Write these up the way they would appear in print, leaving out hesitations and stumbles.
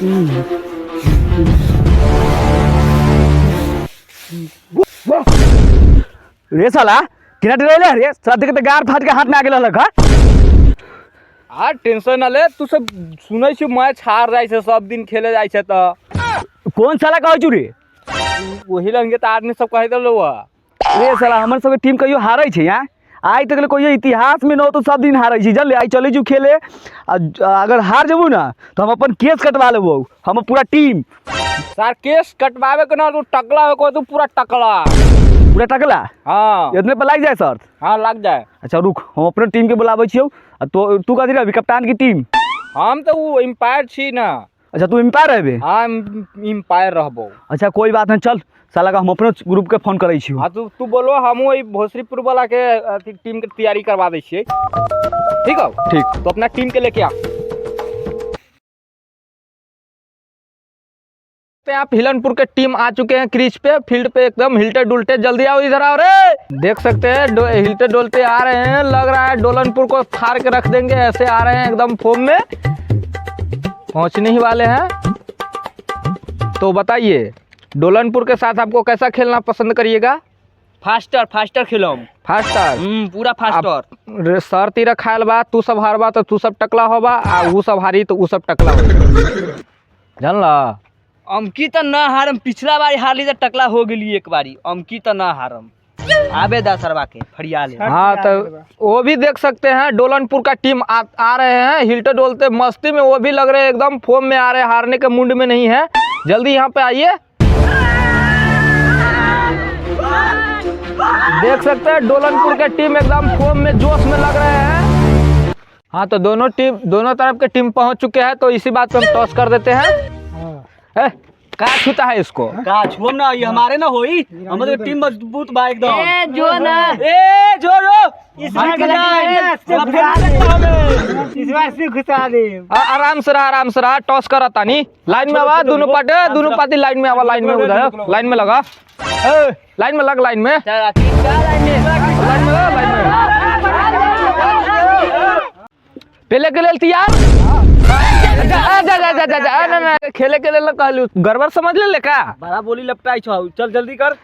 रे साला किना डरेले रे साला देख के गार फाट के हाथ में आ गेल लगा। आ टेंशन न ले, तू सब सुनै छी मैच हार जाय छै, सब दिन खेले जाय छै त कौन साला कहै छु रे? वही लंगे त आदमी सब कहि देलो रे साला हमर सब टीम कहियो हारै छै यार, आज तक कोई इतिहास में न तो सब दिन हारे छी। जल्दी आई चले जू खेले, अगर हार जबू ना तो हम अपन केस कटवा लेबो, हम पूरा टीम। सर केस कटवावे के ना, तू टकला हो को, तू पूरा टकला पूरा टकला। हाँ इतने पे लग जाए सर? हाँ लग जाए। अच्छा रुक, हम अपने टीम के बुलावे छियो। तो तू कथी रहबी कप्तान की टीम? हम तो वो एम्पायर छी ना। अच्छा तू एम्पायर रहबे? हाँ एम्पायर रहबो। अच्छा कोई बात नहीं, चल साला का हम अपने ग्रुप के फोन करे छियो। हाँ तू बोलो, हम वही भोसरीपुर वाला के टीम के तैयारी करवा दे छिए। ठीक हो? ठीक। तो अपना टीम के लेके आ। आप हिलनपुर के टीम आ चुके हैं क्रीज पे, फील्ड पे एकदम हिलते डुलते। जल्दी आओ, इधर आओ रे। देख सकते हैं हिलते डुलते आ रहे हैं, लग रहा है डोलनपुर को फाड़ के रख देंगे। ऐसे आ रहे हैं एकदम फॉर्म में, पहुंचने ही वाले हैं। तो बताइए डोलनपुर के साथ आपको कैसा खेलना पसंद करिएगा? फास्टर खेलो। फास्टर? पूरा फास्टर। सर तीरा खायल बा, तू सब हारबा तो तू सब टकला होबा, आ ऊ सब हारी तो ऊ सब टकला होबा। जानला? अमकी तो ना हारम, पिछला बारी हारली तो टकला हो गेली एक बारी। अमकी तो ना हारम, आबे दसरवा के फरिया ले। हाँ तो वो भी देख सकते हैं, डोलनपुर का टीम आ रहे हैं हिलते डोलते मस्ती में। वो भी लग रहे हैं एकदम फॉर्म में आ रहे हैं, हारने के मुंड में नहीं है। जल्दी यहाँ पे आइए। देख सकते हैं डोलनपुर के टीम एकदम फॉर्म में, जोश में लग रहे हैं। हाँ तो दोनों तरफ के टीम पहुंच चुके हैं। तो इसी बात पे हम टॉस कर देते हैं। का छूता है इसको? का छुम ना, ये हमारे ना होई, हमारे टीम मजबूत बा एकदम। ए जो ना, ए जोरो इस बार से घुसा दे। आराम से रहा, टॉस करा तानी। लाइन में आवा, दोनों पार्टी लाइन में आवा, लाइन में उधर लाइन में लगा, लाइन में लग, लाइन में पहले के लिए तैयार। खेले के लिए कहलू, गड़बड़ समझ ले का? बड़ा बोली लपटाई छौ, चल जल्दी कर।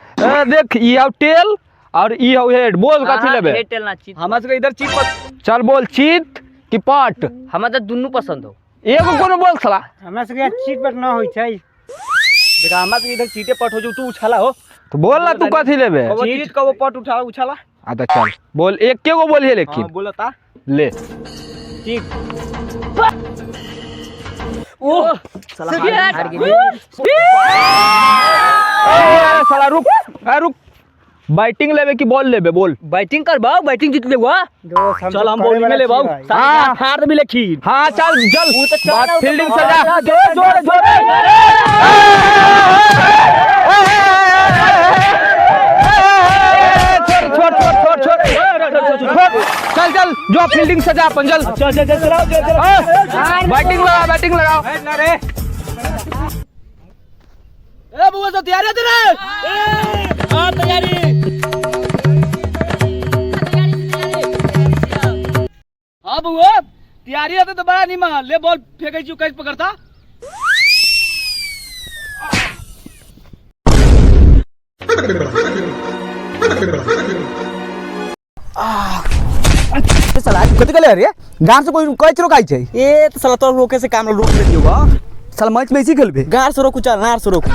देख ई हाउ टेल और ई हाउ हेड, बोल कथी लेबे? टेल ना चीत। हमरा से इधर चीत पर चल बोल, चीत की पट? हमरा तो दुनू पसंद हो। एगो कोनो बोल साला। हमरा से चीत पर ना होई छै। देखा हमरा से इधर चीते पट हो जो, तू उछाला हो तो बोल ना, तू कथी लेबे? चीत का वो पट उछाला। अच्छा चल बोल, एक के गो बोलिए लेकिन। हां बोलता ले चीत। ओ साला हार गए। साला रुक, बैटिंग लेबे की बॉल लेबे? बोल। बैटिंग करबो, बैटिंग जीत लेबो। चल हम बॉलिंग में लेबो, हाँ। हार भी लेखी। हाँ चल जल, फील्डिंग सजा। चल जो फील्डिंग सजा अपन, जल बैटिंग लगाओ। ए बुआ तो तैयारी है तेरे? हां तैयारी। हां बुआ तैयारी है तो बड़ा नहीं मान ले, बॉल फेंकै छु, कैच पकड़ता। साला कथि कहले रे? गांव से कोई कैच रोकाई छै? ए तो साला तो रोके से काम रोक दियो बा। साला मैच में इसी खेलबे? गार से रोकू, चल नार से रोकू।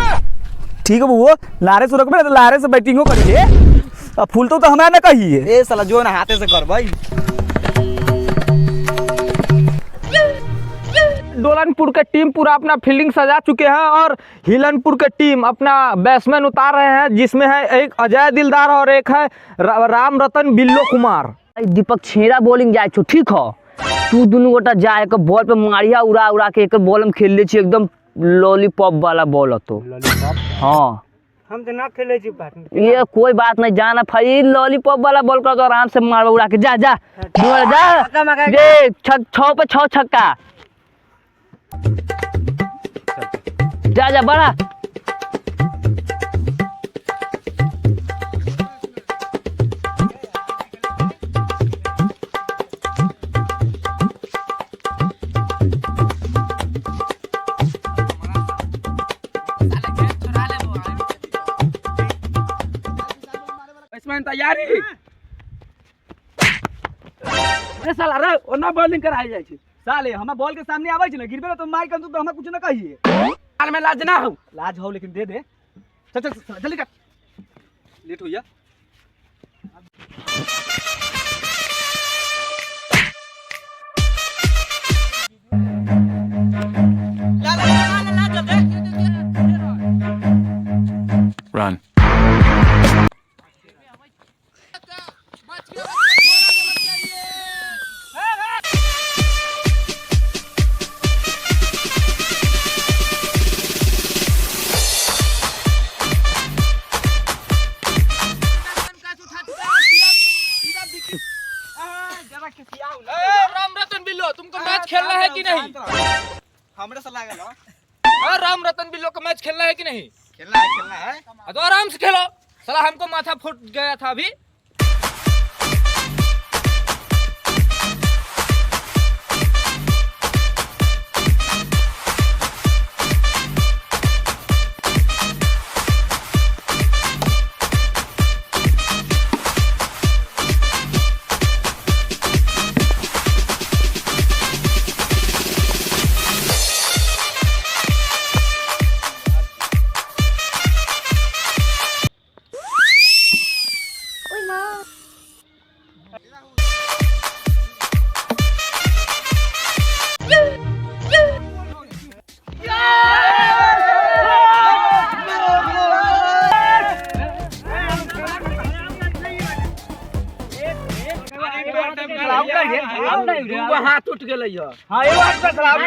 ठीक है बुआ, लारे से रोकबे तो लारे से बैटिंगो करिए। अब फूल तो हमरा ना कहिए। ए साला जो ना हाथे से कर भाई। डोलनपुर के टीम पूरा अपना फील्डिंग सजा चुके हैं और हिलनपुर के टीम अपना बैट्समैन उतार रहे हैं, जिसमें है एक अजय दिलदार और एक है राम रतन बिल्लो कुमार। दीपक छेड़ा बॉलिंग जाए छो, ठीक हो? तू दोनों गोटा जाए के बॉल पे मारिया उड़ा के एक बॉल में खेल ले छी, एकदम लॉलीपॉप वाला बॉल तो। हाँ हम तो ना खेले छी बात। ये कोई बात नहीं, जाना भाई लॉलीपॉप वाला बॉल कर, तो आराम से मार उड़ा के जा जा ये 6 पे 6 छक्का। जा बड़ा। तैयारी। अरे साला रे ओना बॉलिंग कराई जाय छै साले हमरा बॉल के सामने आबै छै ना गिरबे तो मार कर तो हमरा कुछ ना कहिए हाल में लाज ना हो। लाज हो लेकिन दे दे चल चल जल्दी कर लेट होइया Run. राम रतन बिल्लो तुमको मैच खेलना है कि नहीं? हमरे से लागल हो राम रतन बिल्लो का मैच खेलना है कि नहीं? खेलना है तो आराम से खेलो। साला हमको माथा फूट गया था अभी। हाथ उठ गए हां ये बात पे सलाम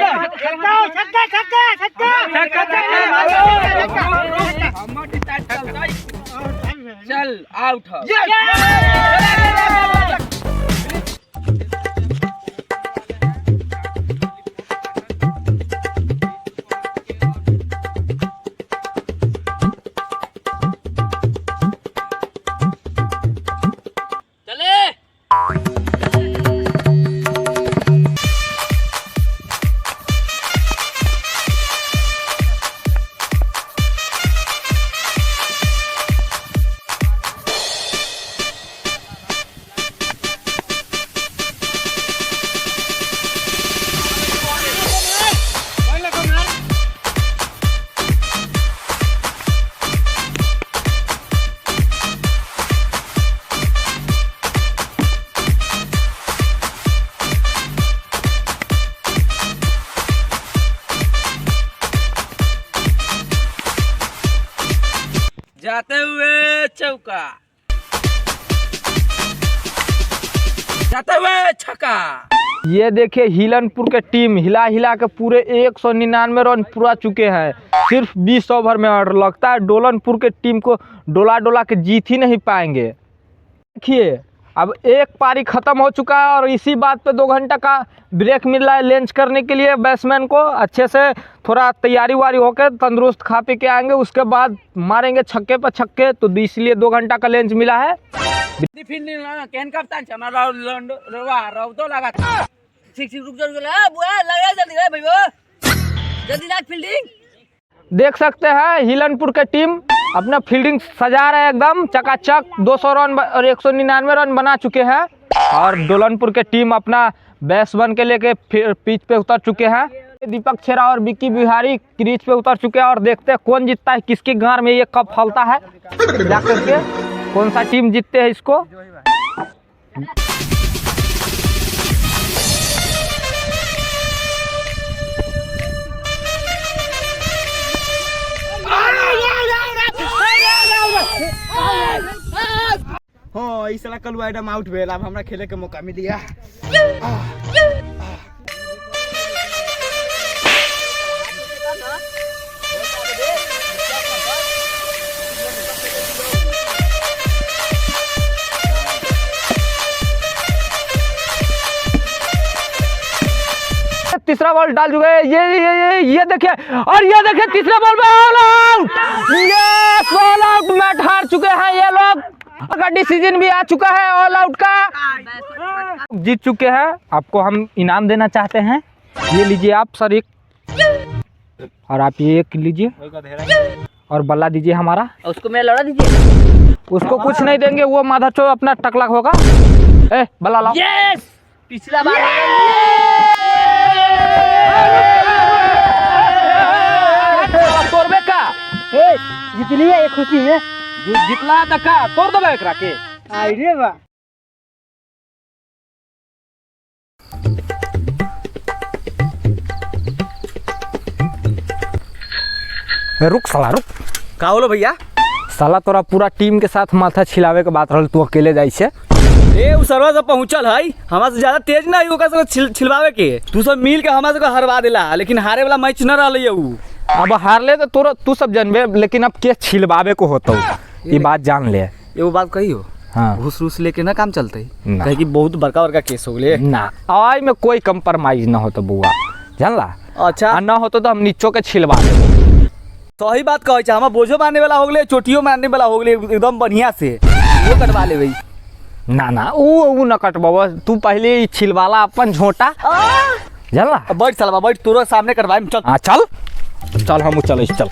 चल आउट। जाते हुए चौका, जाते हुए छक्का। ये देखिए हिलनपुर के टीम हिला हिला के पूरे 199 रन पूरा चुके हैं सिर्फ 20 ओवर में, और लगता है डोलनपुर के टीम को डोला डोला के जीत ही नहीं पाएंगे। देखिए अब एक पारी खत्म हो चुका है और इसी बात पे 2 घंटा का ब्रेक मिल रहा है लंच करने के लिए। बैट्समैन को अच्छे से थोड़ा तैयारी वारी होकर तंदुरुस्त खा पी के आएंगे, उसके बाद मारेंगे छक्के पर छक्के, तो इसलिए 2 घंटा का लंच मिला है। देख सकते हैं हिलनपुर के टीम अपना फील्डिंग सजा रहे हैं एकदम चकाचक। 200 रन और 199 रन बना चुके हैं, और डोलनपुर के टीम अपना बैट्समैन के लेके पिच पे उतर चुके हैं। दीपक छेरा और विक्की बिहारी क्रीज पे उतर चुके हैं, और देखते हैं कौन जीतता है, किसके गार में ये कप फलता है, जाकर के कौन सा टीम जीतते हैं इसको। हाँ इस साला कल आइटम आउट भेल, अब हमरा खेले के मौका मिल गया। तीसरा बॉल डाल चुके हैं, ये देखिए, और ये देखिए तीसरे बॉल में ऑल आउट। ये ऑल आउट मैच हार चुके हैं ये लोग, का डिसीजन भी आ चुका है ऑल आउट का, जीत चुके हैं। आपको हम इनाम देना चाहते हैं, ये लीजिए आप सर एक, और आप ये एक लीजिए, और बल्ला दीजिए हमारा, उसको मैं लड़ा दीजिए। उसको कुछ नहीं देंगे, वो माधा चो अपना टकलक होगा। ए बला लाओ। यस पिछला बार तोड़बे का जीत लिया ये खुशी में। जितला तक का तोड़ देबे एकरा के। आई रे बा। रुक साला रुक। का होलो भैया? साला तोरा पूरा टीम के साथ माथा छिलावे के बात रहल, तू अकेले जाई छे। ए उ सरवा सब पहुंचल है, हमरा से ज्यादा तेज ना है ओका सब छिलवावे के। तू सब मिल के हमरा से हरवा देला, लेकिन हारे वाला मैच न रहले उ। अब हारले तो तोरा तू सब जानबे, लेकिन अब के छिलवावे को होतो ये बात जान ले। एगो बात कहियो, हाँ घूस रूस लेके ना काम चलते, ना। कहे कि बहुत बड़का बड़का केस हो गए ना आवाज में कोई कंप्रोमाइज ना होतो बुआ, जानला। अच्छा आ ना होतो तो हम नीचो के छिलवा देबो। सही बात कहे छ, हम बोझो मारने वाला हो गए, चोटियो मारने वाला हो गए एकदम बढ़िया से, वो कटवा ले भाई। ना ना ऊ न कटबाबा, तू पहले ही छिलवाला अपन झोटा, जानला। बैठ साला बैठ, तोरा सामने करवाए चल। हाँ चल चल, हम चल चल।